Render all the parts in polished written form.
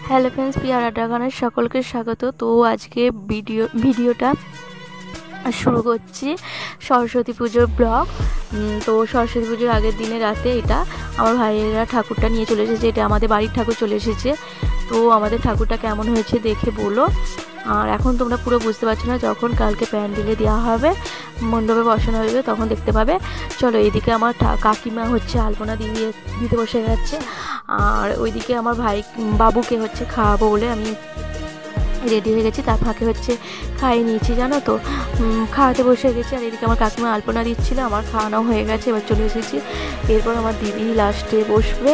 Hello friends, peer আড্ডাখানার সকলকে স্বাগত। তো আজকে ভিডিওটা শুরু করছি সরস্বতী পুজোর ব্লগ। তো সরস্বতী পুজোর আগের দিনে রাতে এটা আমার ভাইয়েরা ঠাকুরটা নিয়ে চলে এসেছে। এটা আমাদের বাড়ির ঠাকুর চলে এসেছে। তো আমাদের ঠাকুরটা কেমন হয়েছে দেখে বলো। আর এখন তোমরা পুরো বুঝতে পারছো না, যখন কালকে প্যান্ডেলে দেওয়া হবে, মণ্ডপে বসানো হবে, তখন দেখতে পাবে। চলো, এইদিকে আমার কাকিমা হচ্ছে আলপনা দিতে বসে যাচ্ছে, আর ওইদিকে আমার ভাই বাবুকে হচ্ছে খাওয়াবো বলে আমি রেডি হয়ে গেছি। তার ফাঁকে হচ্ছে খাইয়ে নিয়েছি, জানো তো, খাওয়াতে বসে গেছি। আর এদিকে আমার কাকিমা আলপনা দিচ্ছিলো, আমার খাওয়ানো হয়ে গেছে, এবার চলে এসেছি। এরপর আমার দিদি লাস্টে বসবে।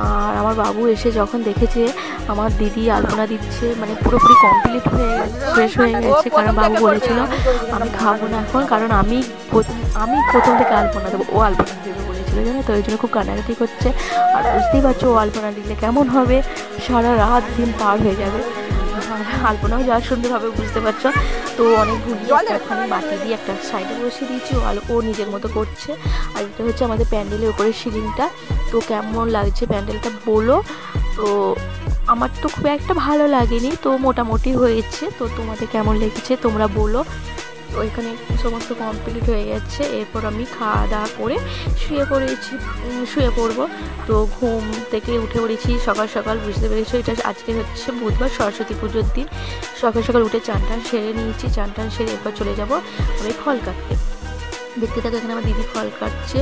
আর আমার বাবু এসে যখন দেখেছে আমার দিদি আলপনা দিচ্ছে, মানে পুরোপুরি কমপ্লিট হয়ে গেছে, শেষ হয়ে গেছে। কারণ বাবু বলেছিল আমি খাবো না এখন, কারণ আমি প্রথম থেকে আলপনা দেবো, ও আলপনা দেবে বলেছিল, জানো তো। ওই জন্য খুব কান্নাকাটি করছে। আর বুঝতেই পারছো ও আলপনা দিলে কেমন হবে, সারা রাত দিন পার হয়ে যাবে। আলপনাও যা সুন্দরভাবে বুঝতে পারছো। তো অনেক ঘুরিয়ে একখানে বাটি দিয়ে একটা সাইডে বসিয়ে দিয়েছি, ও নিজের মতো করছে। আর এটা হচ্ছে আমাদের প্যান্ডেলের উপরের সিলিংটা। তো কেমন লাগছে প্যান্ডেলটা বলো। তো আমার তো খুব একটা ভালো লাগেনি, তো মোটামুটি হয়েছে। তো তোমাদের কেমন লেগেছে তোমরা বলো। তো এখানে সমস্ত কমপ্লিট হয়ে গেছে। এরপর আমি খাওয়া দাওয়া করে শুয়ে পড়বো। তো ঘুম থেকে উঠে পড়েছি সকাল সকাল, বুঝতে পেরেছো এটা আজকে হচ্ছে বুধবার, সরস্বতী পুজোর দিন। সকাল সকাল উঠে চান টান সেরে নিয়েছি। চান টান সেরে এরপর চলে যাবো আমি ফল কাটতে। দেখতে থাকো, এখানে আমার দিদি ফল কাটছে,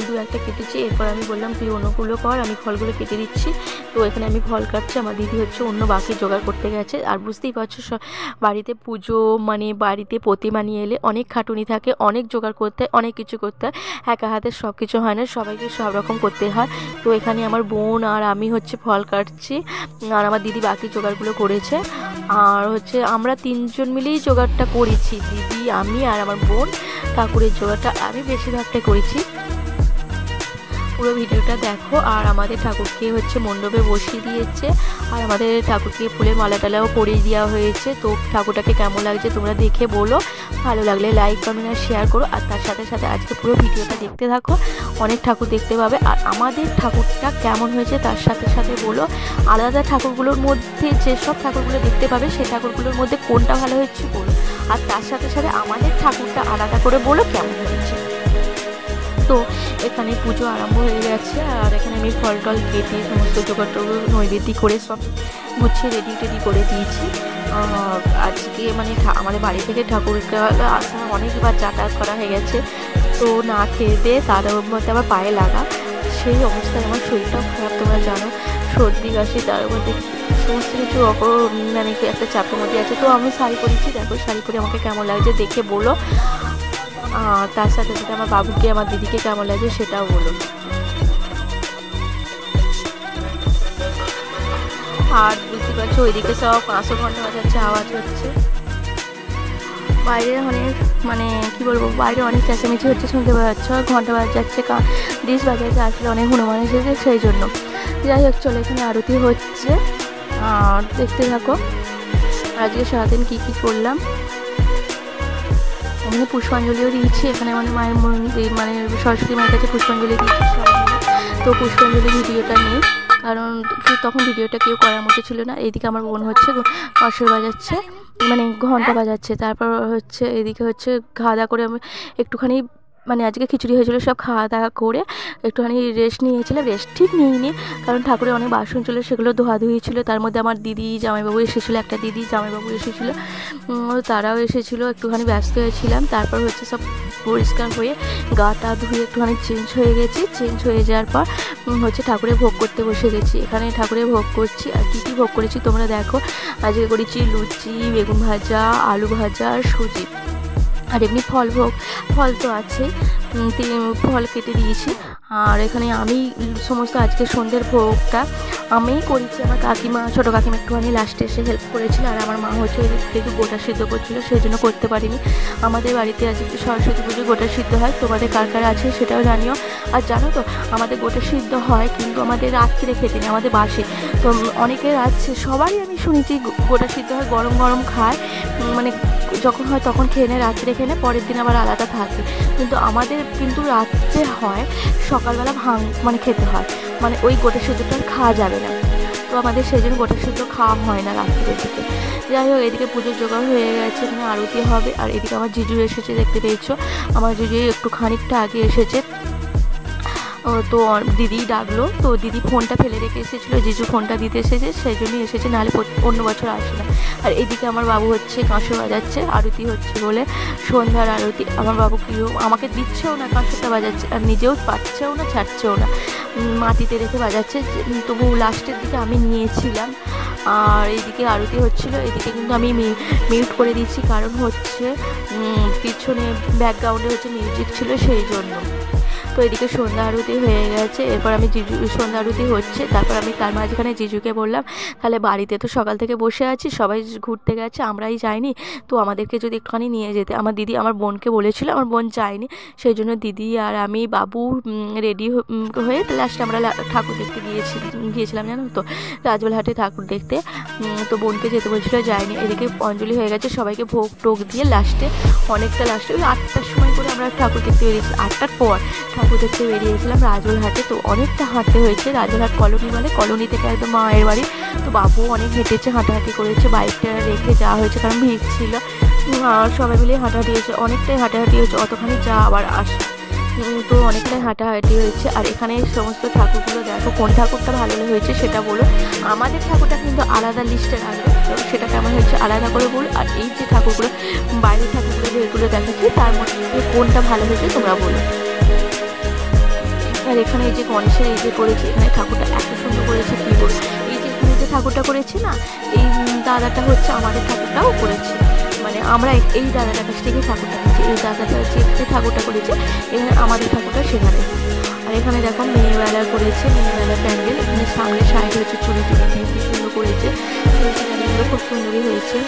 দু একটা কেটেছি। এরপর আমি বললাম তুই অন্যগুলো কর, আমি ফলগুলো কেটে দিচ্ছি। তো এখানে আমি ফল কাটছি, আমার দিদি হচ্ছে অন্য বাকি জোগাড় করতে গেছে। আর বুঝতেই পারছো বাড়িতে পুজো মানে বাড়িতে প্রতিমা নিয়ে এলে অনেক খাটুনি থাকে, অনেক জোগাড় করতে হয়, অনেক কিছু করতে হয়। একা হাতে সব কিছু হয় না, সবাইকে সব রকম করতে হয়। তো এখানে আমার বোন আর আমি হচ্ছে ফল কাটছি, আর আমার দিদি বাকি জোগাড়গুলো করেছে। আর হচ্ছে আমরা তিনজন মিলেই জোগাড়টা করেছি, দিদি, আমি আর আমার বোন। ঠাকুরের জোগাড়টা আমি বেশিরভাগটাই করেছি। পুরো ভিডিওটা দেখো। আর আমাদের ঠাকুরকে হচ্ছে মণ্ডপে বসিয়ে দিয়েছে, আর আমাদের ঠাকুরকে ফুলের মালা টালাও পরিয়ে দেওয়া হয়েছে। তো ঠাকুরটাকে কেমন লাগছে তোমরা দেখে বলো। ভালো লাগলে লাইক কমেন্ট আর শেয়ার করো। আর তার সাথে সাথে আজকে পুরো ভিডিওটা দেখতে থাকো, অনেক ঠাকুর দেখতে পাবে। আর আমাদের ঠাকুরটা কেমন হয়েছে তার সাথে সাথে বলো। আলাদা ঠাকুরগুলোর মধ্যে যেসব ঠাকুরগুলো দেখতে পাবে সেই ঠাকুরগুলোর মধ্যে কোনটা ভালো হয়েছে বলো। আর তার সাথে সাথে আমাদের ঠাকুরটা আলাদা করে বলো কেমন হয়েছে। তো এখানে পুজো আরম্ভ হয়ে গেছে। আর এখানে আমি ফল টল কেটে সমস্ত জোগাড় নৈবেদ্য করে সব গুছিয়ে রেডি করে দিয়েছি। আজকে মানে আমাদের বাড়ি থেকে ঠাকুরকে আসা অনেকবার যাতায়াত করা হয়ে গেছে। তো না খেয়ে দিয়ে তার মধ্যে আবার পায়ে লাগা, সেই অবস্থায় আমার শরীরটাও খারাপ, তোমরা জানো, সর্দি কাশি, তার মধ্যে সমস্ত কিছু মানে একটা চাপের মধ্যে আছে। তো আমি শাড়ি পরেছি, দেখো শাড়ি পরে আমাকে কেমন লাগছে দেখে বলো। তার সাথে সাথে আমার বাবুকে আমার দিদিকে কেমন লাগে সেটাও বলো। আর বুঝতে পারছো ওইদিকে সব 500 ঘন্টা বাজাচ্ছে, আওয়াজ হচ্ছে বাইরে অনেক, মানে কি বলবো, বাইরে অনেক চেঁচামেচি হচ্ছে, শুনতে পাচ্ছ। ঘন্টা বাজাচ্ছে, ডিশ বাজাচ্ছে, আসলে অনেক হনুমান এসেছে সেই জন্য। যাই হোক, চলো, এখানে আরতি হচ্ছে আর দেখতে থাকো আজকে সারাদিন কী কী করলাম। এখানে পুষ্পাঞ্জলিও দিয়েছি, এখানে আমাদের মায়ের মন্দির মানে সরস্বতী মায়ের কাছে পুষ্পাঞ্জলি দিয়েছি সবাই মিলে। তো পুষ্পাঞ্জলি ভিডিওটা নেই, কারণ তখন ভিডিওটা কেউ করার মতো ছিল না। এইদিকে আমার বোন হচ্ছে কাঁসর বাজাচ্ছে, মানে ঘন্টা বাজাচ্ছে। তারপর হচ্ছে এদিকে হচ্ছে খাওয়া দাওয়া করে আমি একটুখানি, মানে আজকে খিচুড়ি হয়েছিলো, সব খাওয়া দাওয়া করে একটুখানি রেস্ট নিয়েছিলাম। রেস্ট ঠিক নিইনি, কারণ ঠাকুরের অনেক বাসন ছিল, সেগুলো ধোয়াধুয়ি ছিল। তার মধ্যে আমার দিদি জামাইবাবু এসেছিলো, একটা দিদি জামাইবাবু এসেছিলো, তারাও এসেছিলো, একটুখানি ব্যস্ত হয়েছিলাম। তারপর হচ্ছে সব পরিষ্কার হয়ে গাটা ধুয়ে একটুখানি চেঞ্জ হয়ে গেছি। চেঞ্জ হয়ে যাওয়ার পর হচ্ছে ঠাকুরের ভোগ করতে বসে গেছি। এখানে ঠাকুরের ভোগ করছি। আর কী কী ভোগ করেছি তোমরা দেখো। আজকে করেছি লুচি, বেগুন ভাজা, আলু ভাজা আর সুজি। আর এমনি ফল তো আছে, ফল কেটে দিয়েছি। আর এখানে আমি সমস্ত আজকে সন্ধ্যের ভোগটা আমিই করেছি। আমার কাকিমা, ছোটো কাকিমা একটুখানি লাস্টে এসে হেল্প করেছিল। আর আমার মা হচ্ছে একটু গোটা সিদ্ধ করছিলো, সেই জন্য করতে পারিনি। আমাদের বাড়িতে আজকে সরস্বতী পুজো গোটা সিদ্ধ হয়, তোমাদের কার কার আছে সেটাও জানিও। আর জানো তো, আমাদের গোটা সিদ্ধ হয়, কিন্তু আমাদের রাত্রে খেতে নেই, আমাদের বাসে। তো অনেকের আছে, সবারই আমি শুনেছি গোটা সিদ্ধ হয়, গরম গরম খায়, মানে যখন হয় তখন খেয়ে নেয়, রাত্রে খেয়ে নেয়, পরের দিন আবার আলাদা থাকে। কিন্তু আমাদের কিন্তু রাত্রে হয়, সকালবেলা মানে খেতে হয়, মানে ওই গোটা সিদ্ধটা খাওয়া যাবে না। তো আমাদের সেই জন্য গোটা সেদ্ধ খাওয়া হয় না রাত্রির দিকে। যাই হোক, এদিকে পুজোর জোগাড় হয়ে গেছে, এখানে আরতি হবে। আর এদিকে আমার জিজু এসেছে, দেখতে পেয়েছো আমার জিজু একটু খানিকটা আগে এসেছে। তো দিদি ডাকলো, তো দিদি ফোনটা ফেলে রেখে এসেছিলো, জিজু ফোনটা দিতে এসেছে, সেই জন্যই এসেছে, নাহলে অন্য বছর আসে না। আর এদিকে আমার বাবু হচ্ছে কাঁসর বাজাচ্ছে, আরতি হচ্ছে বলে, সন্ধ্যার আরতি। আমার বাবু আমাকে দিচ্ছেও না, কাঁসরটা বাজাচ্ছে, আর নিজেও পাচ্ছেও না, ছাড়ছেও না, মাটিতে রেখে বাজাচ্ছে। তবু লাস্টের দিকে আমি নিয়েছিলাম। আর এইদিকে আরতি হচ্ছিলো, এদিকে কিন্তু আমি মিউট করে দিচ্ছি, কারণ হচ্ছে পিছনে ব্যাকগ্রাউন্ডে হচ্ছে মিউজিক ছিল, সেই জন্য। তো এদিকে সন্ধ্যা আরতি হয়ে গেছে, এরপর আমি সন্ধ্যা আরতি হচ্ছে, তারপর আমি তার মাঝখানে জিজুকে বললাম, তাহলে বাড়িতে তো সকাল থেকে বসে আছি, সবাই ঘুরতে গেছে, আমরাই যাইনি, তো আমাদেরকে যদি একটুখানি নিয়ে যেতে। আমার দিদি আমার বোনকে বলেছিল, আমার বোন যায়নি, সেই জন্য দিদি আর আমি বাবু রেডি হয়ে লাস্টে আমরা ঠাকুর দেখতে গিয়েছিলাম, জানো তো, রাজবেলহাটে ঠাকুর দেখতে। তো বোনকে যেতে বলছিল, যায়নি। এদিকে অঞ্জলি হয়ে গেছে, সবাইকে ভোগ টোক দিয়ে লাস্টে ওই 8টার সময় করে আমরা ঠাকুর দেখতে বেরিয়েছি, 8টার পর ঠাকুর দেখতে বেরিয়েছিলাম রাজবেলহাটে। তো অনেকটা হাঁটতে হয়েছে, রাজবেলহাট কলোনি বলে, কলোনি থেকে একদম মায়ের বাড়ি। তো বাবু অনেক হেঁটেছে, হাঁটাহাঁটি করেছে, বাইকটা রেখে যাওয়া হয়েছে কারণ ভিড় ছিল। আর সবাই মিলে হাঁটাহাঁটি হয়েছে, অনেকটাই হাঁটাহাঁটি হয়েছে, অতখানি যা আবার আসা, তো অনেকটাই হাঁটাহাঁটি হয়েছে। আর এখানে সমস্ত ঠাকুরগুলো দেখো, কোন ঠাকুরটা ভালো হয়েছে সেটা বলো। আমাদের ঠাকুরটা কিন্তু আলাদা লিস্টে রাখবে, তো সেটা কেমন হয়েছে আলাদা করে বলো। আর এই যে ঠাকুরগুলো, বাইরের ঠাকুরগুলো যেগুলো দেখাচ্ছি, তার মধ্যে কোনটা ভালো হয়েছে তোমরা বলো। আর এখানে এই যে গণেশের এই যে করেছি, এখানে ঠাকুরটা এত সুন্দর করেছে, কী বলবো। এই যে এখানে যে ঠাকুরটা করেছি না, এই দাদাটা হচ্ছে আমাদের ঠাকুরটাও করেছে, মানে আমরা এই দাদাটার কাছ থেকে ঠাকুরটা নিয়েছি। এই দাদাটা যে ঠাকুরটা করেছে, এখানে আমাদের ঠাকুরটা সেখানে। আর এখানে দেখো মেয়েবেলা করেছে, মেয়েবেলা প্যান্ডেল, এখানে সামনে সাইড হচ্ছে চুরি দিয়ে কি সুন্দর করেছে, সেই সিনারিগুলো খুব সুন্দরই হয়েছে।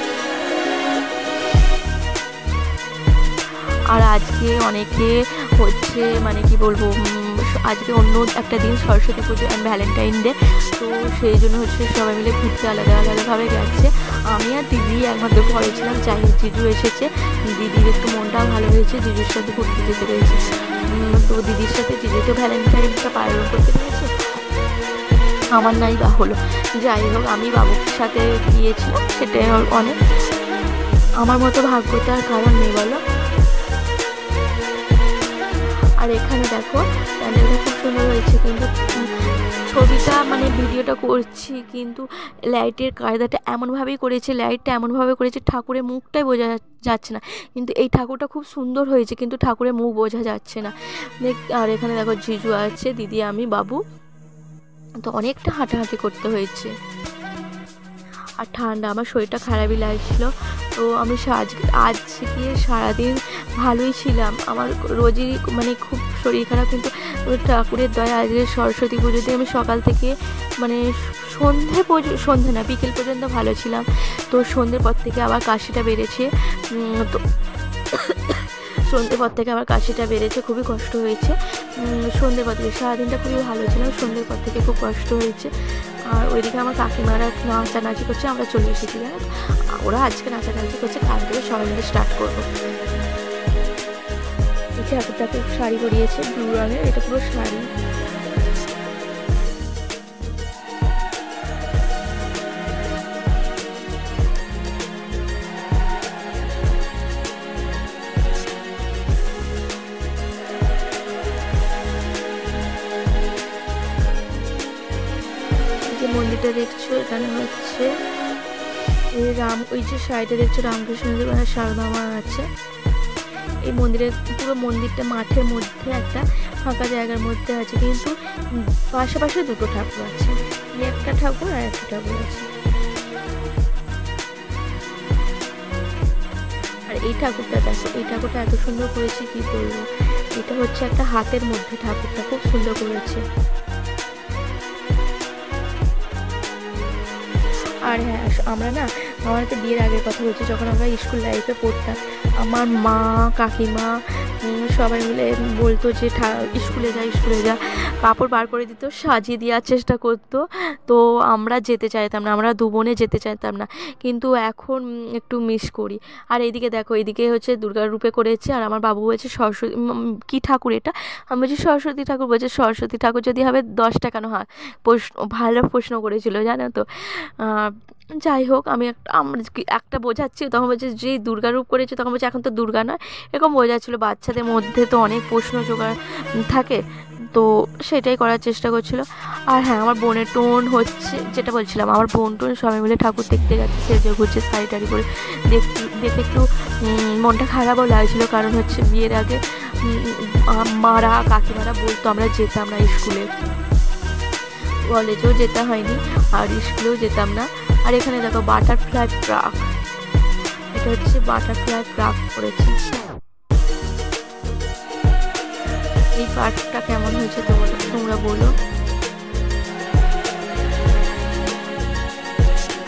আর আজকে অনেকে হচ্ছে মানে কি বলবো, আজকে অন্য একটা দিন সরস্বতী পুজো অ্যান্ড ভ্যালেন্টাইন ডে, তো সেই জন্য হচ্ছে সবাই মিলে ঘুরতে আলাদা আলাদাভাবে গেছে। আমি আর দিদি একমাত্র ঘরে ছিলাম, যাই হোক জিজু এসেছে, দিদির একটু মনটাও ভালো হয়েছে, জিজুর সাথে ঘুরতে যেতে পেরেছে। তো দিদির সাথে জিজু তো ভ্যালেন্টাইনটা পালন করতে পেরেছে, আমার নাই বা হলো। যাই হোক, আমি বাবুর সাথে গিয়েছিলাম, সেটাই অনেক, আমার মতো ভাগ্যতার কারণ নেই বলো। আর এখানে দেখো প্যান্ডেলটা খুব সুন্দর হয়েছে, কিন্তু ছবিটা মানে ভিডিওটা করছি, কিন্তু লাইটের কায়দাটা এমনভাবেই করেছে, লাইটটা এমনভাবে করেছে ঠাকুরের মুখটাই বোঝা যাচ্ছে না, কিন্তু এই ঠাকুরটা খুব সুন্দর হয়েছে, কিন্তু ঠাকুরের মুখ বোঝা যাচ্ছে না। আর এখানে দেখো জিজু আছে, দিদি, আমি, বাবু, তো অনেকটা হাঁটাহাঁটি করতে হয়েছে। আর ঠান্ডা, আমার শরীরটা খারাপই লাগছিলো, তো আমি আজকে সারাদিন ভালোই ছিলাম। আমার রোজই মানে খুব শরীর খারাপ, কিন্তু ঠাকুরের দয়া আজকে সরস্বতী পুজোতে আমি সকাল থেকে মানে সন্ধে না বিকেল পর্যন্ত ভালো ছিলাম। তো সন্ধ্যের পর থেকে আবার কাশিটা বেড়েছে, তো সন্ধ্যের পর থেকে আবার কাশিটা বেড়েছে, খুবই কষ্ট হয়েছে। সন্ধ্যের পর থেকে সারাদিনটা খুবই ভালো ছিলাম, সন্ধ্যের পর থেকে খুব কষ্ট হয়েছে। আর ওইদিকে আমার কাকিমারা নাচানাচি করছে, আমরা চলে এসেছি, জানো, ওরা আজকে নাচানাচি করছে, কাল থেকে সবাই মিলে স্টার্ট করবো। এই ঠাকুরটাকে শাড়ি পরিয়েছে ব্লু রঙের, এটা পুরো শাড়ি। মন্দিরটা দেখছো, এখানে হচ্ছে এই ওই যে সাইডে দেখছো রামকৃষ্ণদেব আর সারদা মা আছে। এই মন্দিরের পুরো মন্দিরটা মাঠের মধ্যে একটা ফাঁকা জায়গার মধ্যে আছে, কিন্তু পাশাপাশি দুটো ঠাকুর আছে, একটা ঠাকুর আর একটা ঠাকুর আছে। আর এই ঠাকুরটা দেখো, এই ঠাকুরটা এত সুন্দর করেছে কি বলবো, এটা হচ্ছে একটা হাতের মধ্যে ঠাকুরটা খুব সুন্দর করেছে। আর হ্যাঁ, আমরা না আমার তো বিয়ের আগের কথা বলছি, যখন আমরা স্কুল লাইফে পড়তাম, আমার মা কাকিমা সবাই মিলে বলতো যে স্কুলে যা, কাপড় বার করে দিত, সাজিয়ে দেওয়ার চেষ্টা করতো। তো আমরা যেতে চাইতাম না, আমরা দু বোনে যেতে চাইতাম না, কিন্তু এখন একটু মিস করি। আর এইদিকে দেখো, এইদিকে হচ্ছে দুর্গার রূপে করেছে, আর আমার বাবু বলছে সরস্বতী কী ঠাকুর এটা, আমি বলছি সরস্বতী ঠাকুর। বলছে সরস্বতী ঠাকুর যদি হবে 10 টাকা কেন হয়, ভালো প্রশ্ন করেছিল জানো তো। যাই হোক, আমরা একটা বোঝাচ্ছি, তখন বলছে যে দুর্গা রূপ করেছে, তখন বলছে এখন তো দুর্গা নয়, এরকম বোঝাচ্ছিলো। বাচ্চাদের মধ্যে তো অনেক প্রশ্ন জোগাড় থাকে, তো সেটাই করার চেষ্টা করছিল। আর হ্যাঁ, আমার বোনের টোন হচ্ছে, যেটা বলছিলাম, আমার বোন টোন সবাই মিলে ঠাকুর দেখতে গেছে, সেজে ঘুরছে শাড়ি টাড়ি করে। দেখে একটু মনটা খারাপও লাগছিল, কারণ হচ্ছে বিয়ের আগে মারা কাকিমারা বলতো আমরা যেতাম না স্কুলে, কলেজেও যেতে হয়নি আর স্কুলেও যেতাম না। আর এখানে দেখো বাটারফ্লাই ফ্রক, এটা হচ্ছে বাটারফ্লাই ফ্রক করেছি। এই পার্টটা কেমন হয়েছে তোমরা বলো।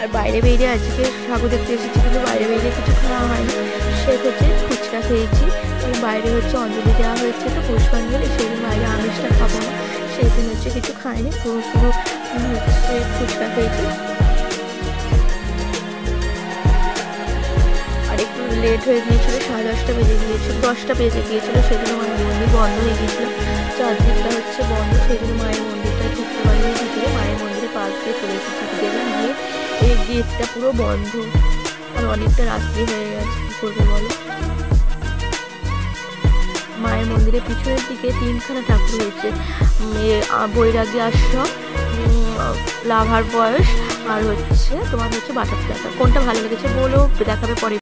আর বাইরে বেরিয়ে আজকে ঠাকুর দেখতে এসেছি, কিন্তু বাইরে বেরিয়ে কিছু খাওয়া হয়নি, সে হচ্ছে ফুচকা খেয়েছি। বাইরে হচ্ছে অঞ্জলি দেওয়া হয়েছে তো পুষ্পাঞ্জলি, সেদিন বাইরে আমিষটা খাবো না, সেই দিন হচ্ছে কিছু খাইনি, পুরো শুধু হচ্ছে ফুচকা খেয়েছি। আর একটু লেট হয়ে গিয়েছিলো, 10:30 বেজে গিয়েছিলো, 10টা বেজে গিয়েছিলো, সেজন্য মায়ের মন্দির বন্ধ হয়ে গিয়েছিলো, চারদিকটা হচ্ছে বন্ধ, সেই জন্য মায়ের মন্দিরটা ঢুকতে পারিনি ভিতরে। মায়ের মন্দিরে পাশ দিয়ে চলে এসেছি, দেখলাম গিয়ে এই গেটটা পুরো বন্ধ, আর অনেকটা রাত্রি হয়ে গেছে, কী করবে বলো। মায়ের মন্দিরের পিছনের দিকে 3খানা ঠাকুর হয়েছে, বৈরাগী আশ্রম, লাভার বয়স, আর হচ্ছে তোমার হচ্ছে বাটারফ্লাই। কোনটা ভালো লেগেছে বলো, দেখাবে পরে।